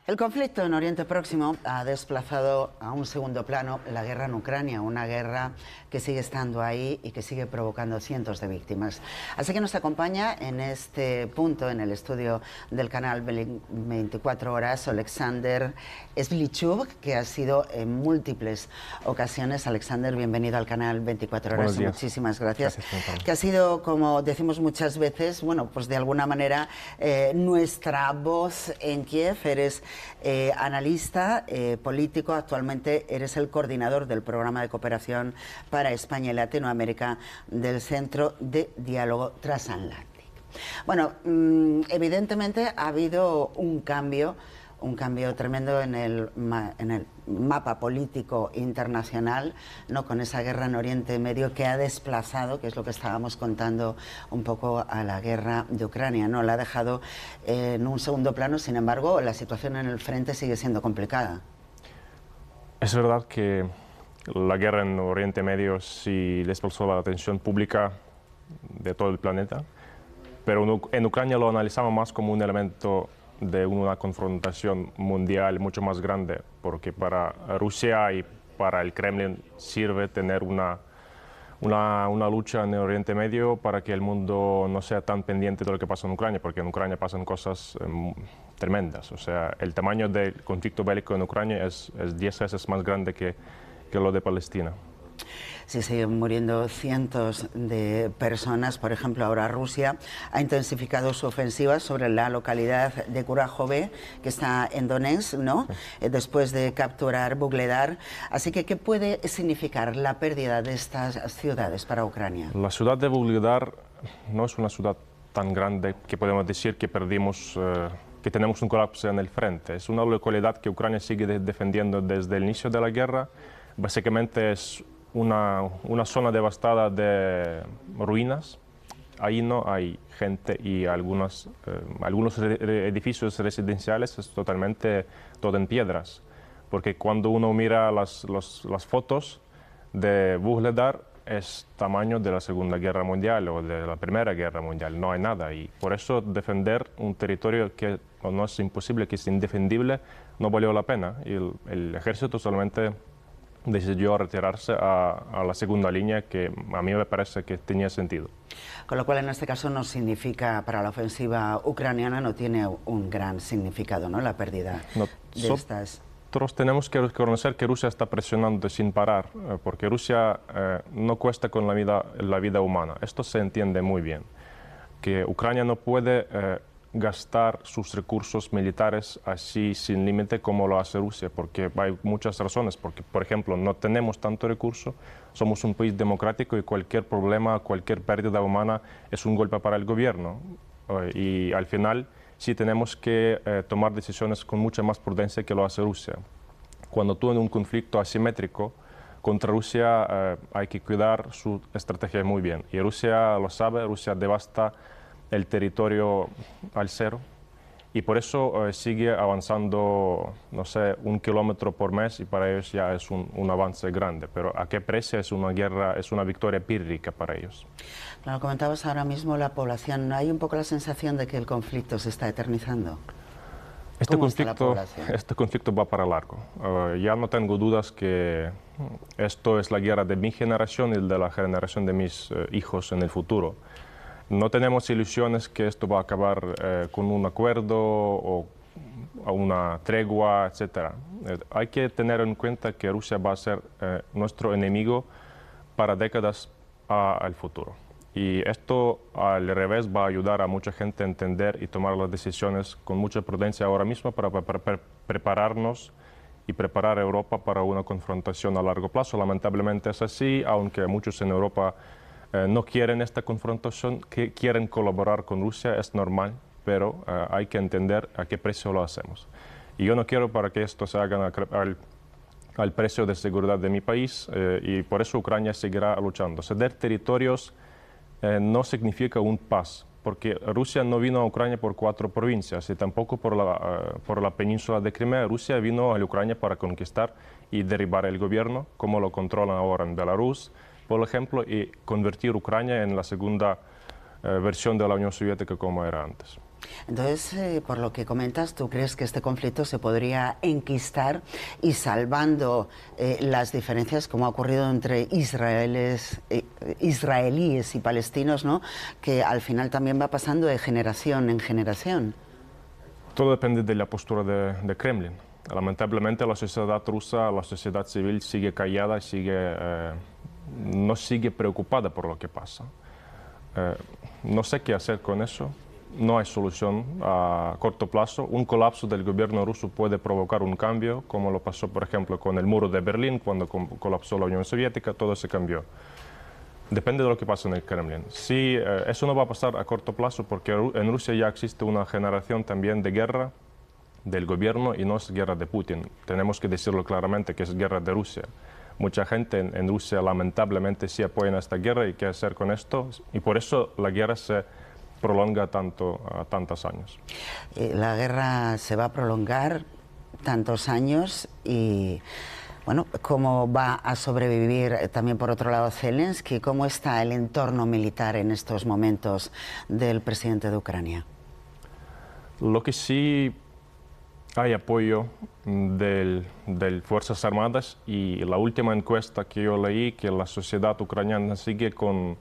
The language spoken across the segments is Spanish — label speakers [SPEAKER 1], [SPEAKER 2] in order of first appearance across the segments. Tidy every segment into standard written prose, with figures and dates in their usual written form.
[SPEAKER 1] El conflicto en Oriente Próximo ha desplazado a un segundo plano la guerra en Ucrania, una guerra que sigue estando ahí y que sigue provocando cientos de víctimas. Así que nos acompaña en este punto, en el estudio del canal 24 Horas, Alexander Svlichuk, que ha sido en múltiples ocasiones. Alexander, bienvenido al canal 24 Horas y muchísimas gracias. Que ha sido, como decimos muchas veces, bueno, pues de alguna manera nuestra voz en Kiev. Eres analista político, actualmente eres el coordinador del programa de cooperación para España y Latinoamérica del Centro de Diálogo Transatlántico. Bueno, evidentemente ha habido un cambio tremendo en el mapa político internacional, ¿no? Con esa guerra en Oriente Medio que ha desplazado, que es lo que estábamos contando un poco, a la guerra de Ucrania, ¿no? La ha dejado en un segundo plano. Sin embargo, la situación en el frente sigue siendo complicada.
[SPEAKER 2] Es verdad que la guerra en Oriente Medio sí desplazó la atención pública de todo el planeta, pero en Ucrania lo analizamos más como un elemento de una confrontación mundial mucho más grande, porque para Rusia y para el Kremlin sirve tener una lucha en el Oriente Medio para que el mundo no sea tan pendiente de lo que pasa en Ucrania, porque en Ucrania pasan cosas tremendas. O sea, el tamaño del conflicto bélico en Ucrania es 10 veces más grande que lo de Palestina.
[SPEAKER 1] Sí, siguen muriendo cientos de personas. Por ejemplo, ahora Rusia ha intensificado su ofensiva sobre la localidad de Kurakhove, que está en Donetsk, ¿no? Después de capturar Vuhledar. Así que, ¿qué puede significar la pérdida de estas ciudades para Ucrania?
[SPEAKER 2] La ciudad de Vuhledar no es una ciudad tan grande que podemos decir que perdimos, que tenemos un colapso en el frente. Es una localidad que Ucrania sigue defendiendo desde el inicio de la guerra. Básicamente es una zona devastada de ruinas. Ahí no hay gente y algunos edificios residenciales es totalmente todo en piedras. Porque cuando uno mira las fotos de Vuhledar, es tamaño de la Segunda Guerra Mundial o de la Primera Guerra Mundial. No hay nada. Y por eso defender un territorio que no es imposible, que es indefendible, no valió la pena. Y el ejército solamente decidió retirarse a la segunda línea, que a mí me parece que tenía sentido.
[SPEAKER 1] Con lo cual, en este caso, no significa, para la ofensiva ucraniana, no tiene un gran significado, ¿no? La pérdida de estas...
[SPEAKER 2] Nosotros tenemos que reconocer que Rusia está presionando sin parar, porque Rusia no cuesta con la vida humana. Esto se entiende muy bien, que Ucrania no puede gastar sus recursos militares así sin límite como lo hace Rusia, porque hay muchas razones, porque por ejemplo no tenemos tanto recurso, somos un país democrático y cualquier problema, cualquier pérdida humana es un golpe para el gobierno, y al final sí tenemos que tomar decisiones con mucha más prudencia que lo hace Rusia. Cuando tú en un conflicto asimétrico contra Rusia hay que cuidar su estrategia muy bien, y Rusia lo sabe. Rusia devasta el territorio al cero, y por eso sigue avanzando, no sé, 1 kilómetro por mes, y para ellos ya es un avance grande. Pero ¿a qué precio? Es una guerra, es una victoria pírrica para ellos.
[SPEAKER 1] Claro, comentabas ahora mismo la población. ¿Hay un poco la sensación de que el conflicto se está eternizando?
[SPEAKER 2] Este conflicto va para largo. Ya no tengo dudas que esto es la guerra de mi generación y de la generación de mis hijos en el futuro. No tenemos ilusiones que esto va a acabar con un acuerdo o una tregua, etc. Hay que tener en cuenta que Rusia va a ser nuestro enemigo para décadas al futuro. Y esto, al revés, va a ayudar a mucha gente a entender y tomar las decisiones con mucha prudencia ahora mismo para prepararnos y preparar a Europa para una confrontación a largo plazo. Lamentablemente es así, aunque muchos en Europa no quieren esta confrontación, que quieren colaborar con Rusia, es normal, pero hay que entender a qué precio lo hacemos. Y yo no quiero para que esto se haga al precio de seguridad de mi país, y por eso Ucrania seguirá luchando. Ceder territorios no significa un paz, porque Rusia no vino a Ucrania por 4 provincias y tampoco por la península de Crimea. Rusia vino a Ucrania para conquistar y derribar el gobierno, como lo controlan ahora en Belarus, por ejemplo, y convertir Ucrania en la segunda versión de la Unión Soviética como era antes.
[SPEAKER 1] Entonces, por lo que comentas, ¿tú crees que este conflicto se podría enquistar y salvando las diferencias, como ha ocurrido entre israelíes y palestinos, ¿no? Que al final también va pasando de generación en generación?
[SPEAKER 2] Todo depende de la postura de Kremlin. Lamentablemente la sociedad rusa, la sociedad civil sigue callada, no sigue preocupada por lo que pasa. No sé qué hacer con eso. No hay solución a corto plazo. Un colapso del gobierno ruso puede provocar un cambio, como lo pasó, por ejemplo, con el muro de Berlín, cuando colapsó la Unión Soviética, todo se cambió. Depende de lo que pasa en el Kremlin. Sí, eso no va a pasar a corto plazo porque en Rusia ya existe una generación también de guerra del gobierno y no es guerra de Putin. Tenemos que decirlo claramente que es guerra de Rusia. Mucha gente en Rusia lamentablemente sí apoya esta guerra y qué hacer con esto y por eso la guerra se prolonga tantos años.
[SPEAKER 1] La guerra se va a prolongar tantos años y, bueno, ¿cómo va a sobrevivir también por otro lado Zelensky? ¿Cómo está el entorno militar en estos momentos del presidente de Ucrania?
[SPEAKER 2] Lo que sí hay apoyo de Fuerzas Armadas y la última encuesta que yo leí que la sociedad ucraniana sigue con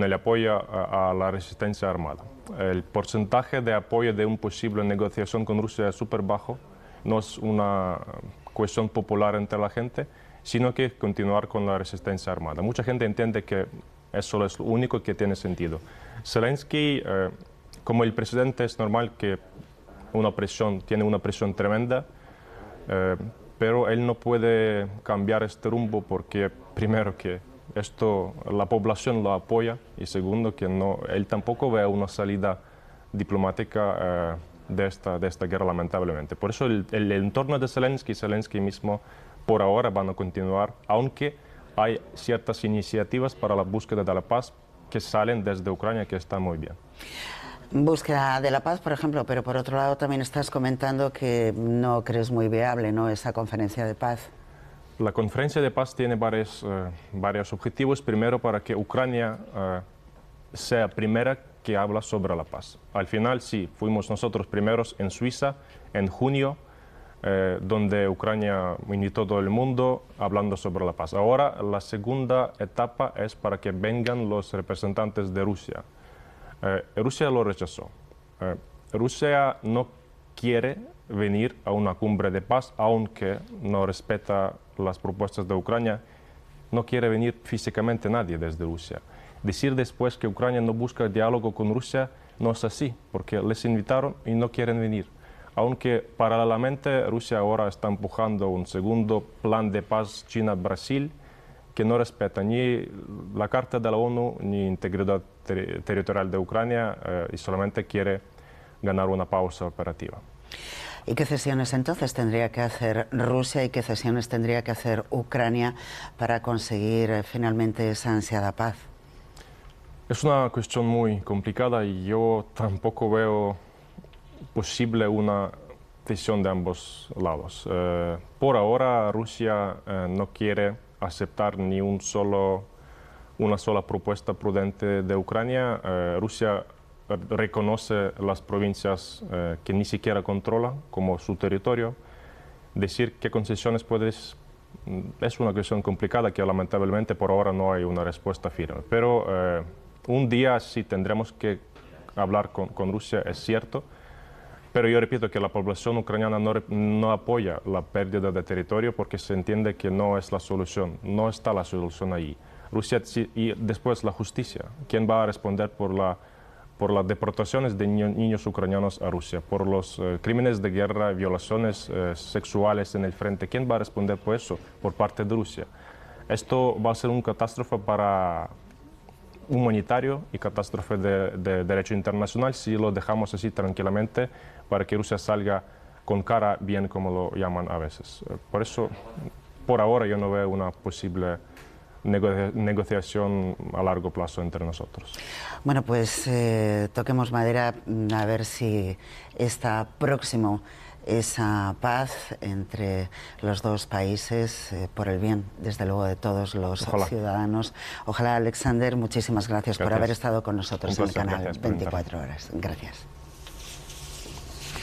[SPEAKER 2] el apoyo a la resistencia armada. El porcentaje de apoyo de una posible negociación con Rusia es súper bajo, no es una cuestión popular entre la gente, sino que continuar con la resistencia armada. Mucha gente entiende que eso es lo único que tiene sentido. Zelensky, como el presidente, es normal que tiene una presión tremenda, pero él no puede cambiar este rumbo porque, primero, que la población lo apoya y segundo, que él tampoco ve una salida diplomática de esta guerra, lamentablemente. Por eso el entorno de Zelensky mismo, por ahora van a continuar, aunque hay ciertas iniciativas para la búsqueda de la paz que salen desde Ucrania que están muy bien.
[SPEAKER 1] Búsqueda de la paz, por ejemplo, pero por otro lado también estás comentando que no crees muy viable, ¿no?, esa conferencia de paz.
[SPEAKER 2] La conferencia de paz tiene varios objetivos. Primero, para que Ucrania sea primera que habla sobre la paz. Al final, sí, fuimos nosotros primeros en Suiza en junio, donde Ucrania invitó a todo el mundo hablando sobre la paz. Ahora, la segunda etapa es para que vengan los representantes de Rusia. Rusia lo rechazó. Rusia no quiere venir a una cumbre de paz, aunque no respeta las propuestas de Ucrania. No quiere venir físicamente nadie desde Rusia. Decir después que Ucrania no busca diálogo con Rusia no es así, porque les invitaron y no quieren venir. Aunque paralelamente Rusia ahora está empujando un segundo plan de paz China-Brasil, que no respeta ni la Carta de la ONU ni integridad territorial de Ucrania y solamente quiere ganar una pausa operativa.
[SPEAKER 1] ¿Y qué cesiones entonces tendría que hacer Rusia y qué cesiones tendría que hacer Ucrania para conseguir finalmente esa ansiada paz?
[SPEAKER 2] Es una cuestión muy complicada y yo tampoco veo posible una decisión de ambos lados. Por ahora Rusia no quiere aceptar ni una sola propuesta prudente de Ucrania. Rusia reconoce las provincias que ni siquiera controla como su territorio. Decir qué concesiones es una cuestión complicada que lamentablemente por ahora no hay una respuesta firme. Pero un día sí tendremos que hablar con Rusia, es cierto. Pero yo repito que la población ucraniana no apoya la pérdida de territorio porque se entiende que no es la solución, no está la solución ahí. Rusia y después la justicia. ¿Quién va a responder por las deportaciones de niños ucranianos a Rusia, por los crímenes de guerra, violaciones sexuales en el frente? ¿Quién va a responder por eso por parte de Rusia? Esto va a ser una catástrofe humanitario y catástrofe de derecho internacional si lo dejamos así tranquilamente para que Rusia salga con cara bien, como lo llaman a veces. Por eso, por ahora yo no veo una posible negociación a largo plazo entre nosotros.
[SPEAKER 1] Bueno, pues toquemos madera a ver si está próximo esa paz entre los dos países por el bien, desde luego, de todos los ciudadanos. Ojalá, Alexander, muchísimas gracias por haber estado con nosotros en el canal 24 Horas. Gracias.